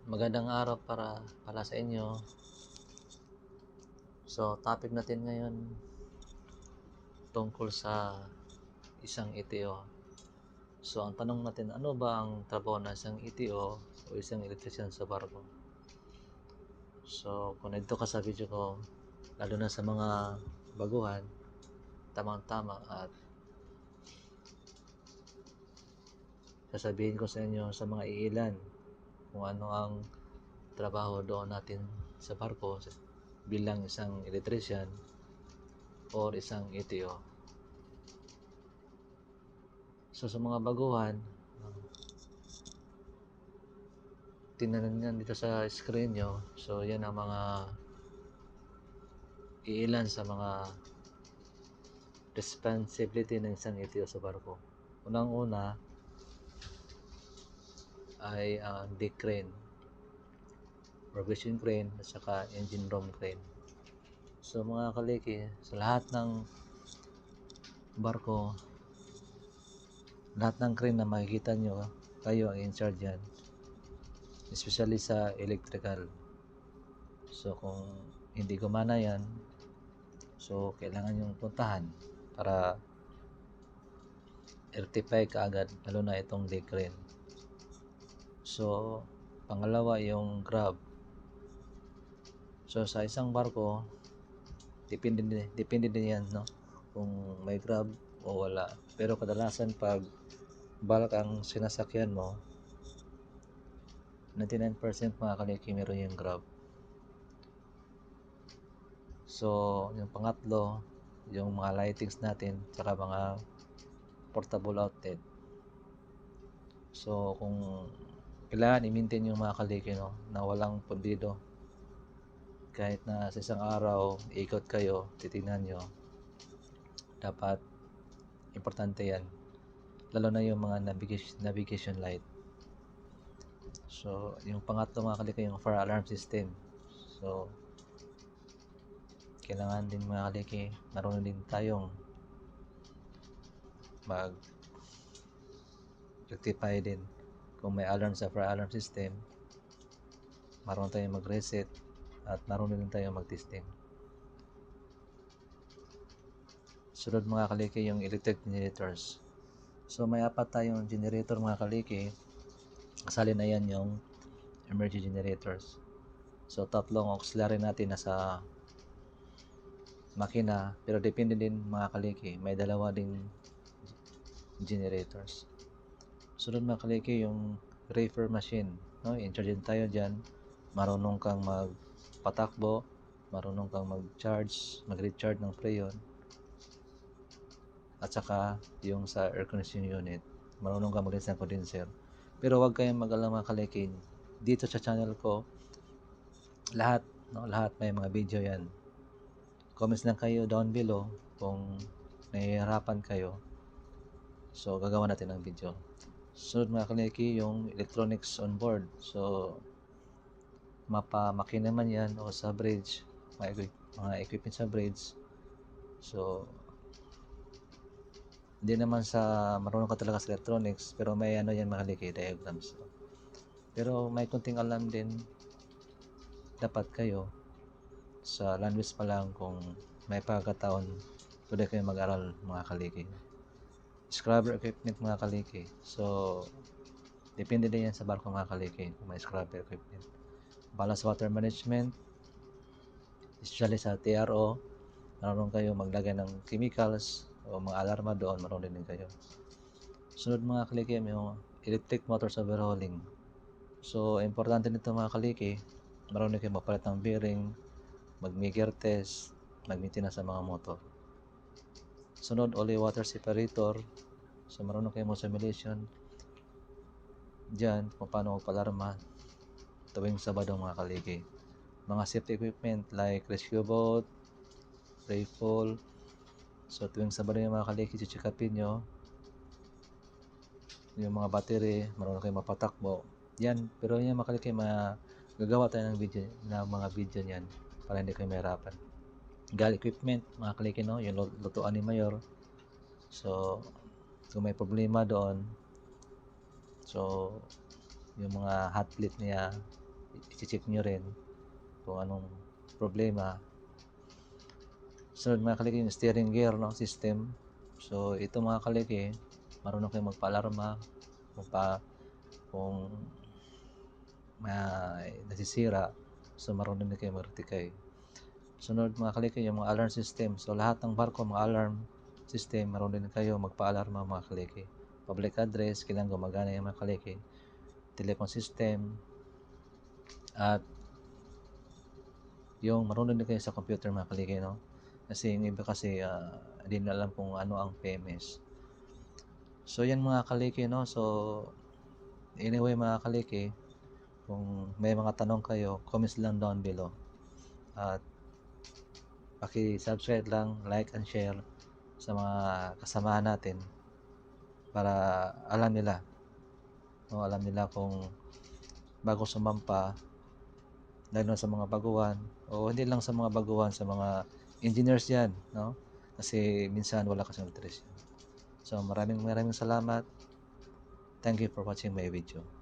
Magandang araw pala sa inyo. So, topic natin ngayon tungkol sa isang ETO. So, ang tanong natin, ano ba ang trabaho ng isang ETO o isang electrician sa barko? So, kung nandito ka sa video ko, lalo na sa mga baguhan, tamang-tama at sasabihin ko sa inyo sa mga iilan kung ano ang trabaho doon natin sa barko bilang isang electrician or isang ETO. So, sa mga baguhan, tingnan nyo dito sa screen nyo. So, yan ang mga iilan sa mga responsibility ng isang ETO sa barko. Unang-una ay ang deck crane, provision crane, at saka engine room crane. So, mga kaliki, sa lahat ng barko, lahat ng crane na makikita nyo, kayo ang in charge yan. Especially sa electrical. So, kung hindi gumana yan, so kailangan yung puntahan para rectify kaagad, lalo na itong deck crane. So, pangalawa yung grab. So, sa isang barko, depende din yan, no? Kung may grab o wala. Pero kadalasan pag balak ang sinasakyan mo, 99% mga kaliki meron yung grab. So, yung pangatlo, yung mga lightings natin, tsaka mga portable outlet. So, kung kailangan i-maintain yung mga kaliki, no, na walang pundido, kahit na sa isang araw ikot kayo, titingnan nyo, dapat importante yan, lalo na yung mga navigation light. So, yung pangatlo mga kaliki, yung fire alarm system. So, kailangan din mga kaliki, marunong din tayong mag rectify din kung may alarm sa fire alarm system. Marunong tayong mag-reset at marunong din tayong mag-testing. Sunod mga kaliki, yung electric generators. So, may apat tayong generator mga kaliki. Kasali na yan yung emergency generators. So, tatlong auxiliary natin nasa makina, pero depende din mga kaliki, may dalawa ding generators. Sunod mga kaliki, yung reefer machine, no? In-charge din tayo dyan. Marunong kang magpatakbo, marunong kang mag-recharge ng freon, at saka yung sa air conditioning unit, marunong kang mag-rinse ng condenser. Pero huwag kayong mag-alala mga kaliki, dito sa channel ko, lahat may mga video yan. Comments lang kayo down below kung nahihirapan kayo, so gagawa natin ng video. Sunod mga kaliki, yung electronics on board. So, makina man yan o sa bridge, mga equipment sa bridge. So, hindi naman sa marunong ka talaga sa electronics, pero may ano yan mga kaliki, diagrams. Pero may kunting alam din dapat kayo sa language pa lang, kung may pagkataon pwede kayo mag-aral mga kaliki. Scrubber equipment mga kaliki. So, depende din yan sa barko mga kaliki kung may scrubber equipment. Ballast water management, especially sa TRO, marunong kayo maglagay ng chemicals o mga alarma doon, marunong din kayo. Sunod mga kaliki, yung electric motors overhauling. So, importante nito mga kaliki, marunong kayo magpalit ng bearing, mag-meter test, mag-maintenance sa mga motor. Sunod, oil water separator. So, marunong kayo mag-simulation dyan kung paano magpalarma tuwing Sabado mga kaliki. Mga safety equipment like rescue boat, rifle. So, tuwing Sabado yung mga kaliki, chichikapin nyo yung mga battery, marunong kayo mapatakbo yan. Pero yung mga kaliki, gagawa tayo ng mga video niyan para hindi kayo mahirapan. Gal equipment mga kaliki, no? Yung lutuan ni Mayor. So, kung may problema doon, so yung mga hot plate niya, i-check nyo rin kung anong problema. Sunod mga kaliki, yung steering gear system. So ito mga kaliki, marunong kayo magpa-alarma kung nasisira, so marunong din kayo mag-rectify. Sunod mga kaliki, yung mga alarm system. So lahat ng barko, mga alarm system, marunong din kayo magpa-alarma mga kaliki. Public address, kailangan gumagana yung mga kaliki. Telecom system, at yung marunong din kayo sa computer mga kaliki, no? Kasi yung iba kasi hindi na alam kung ano ang PMS. So yan mga kaliki, no? So anyway mga kaliki, kung may mga tanong kayo, comments lang down below. At paki-subscribe lang, like and share sa mga kasamahan natin para alam nila, no? Alam nila kung bago sumampa, lalo sa mga baguhan, o hindi lang sa mga baguhan, sa mga engineers yan, no? Kasi minsan wala kasing literacy. So maraming salamat. Thank you for watching my video.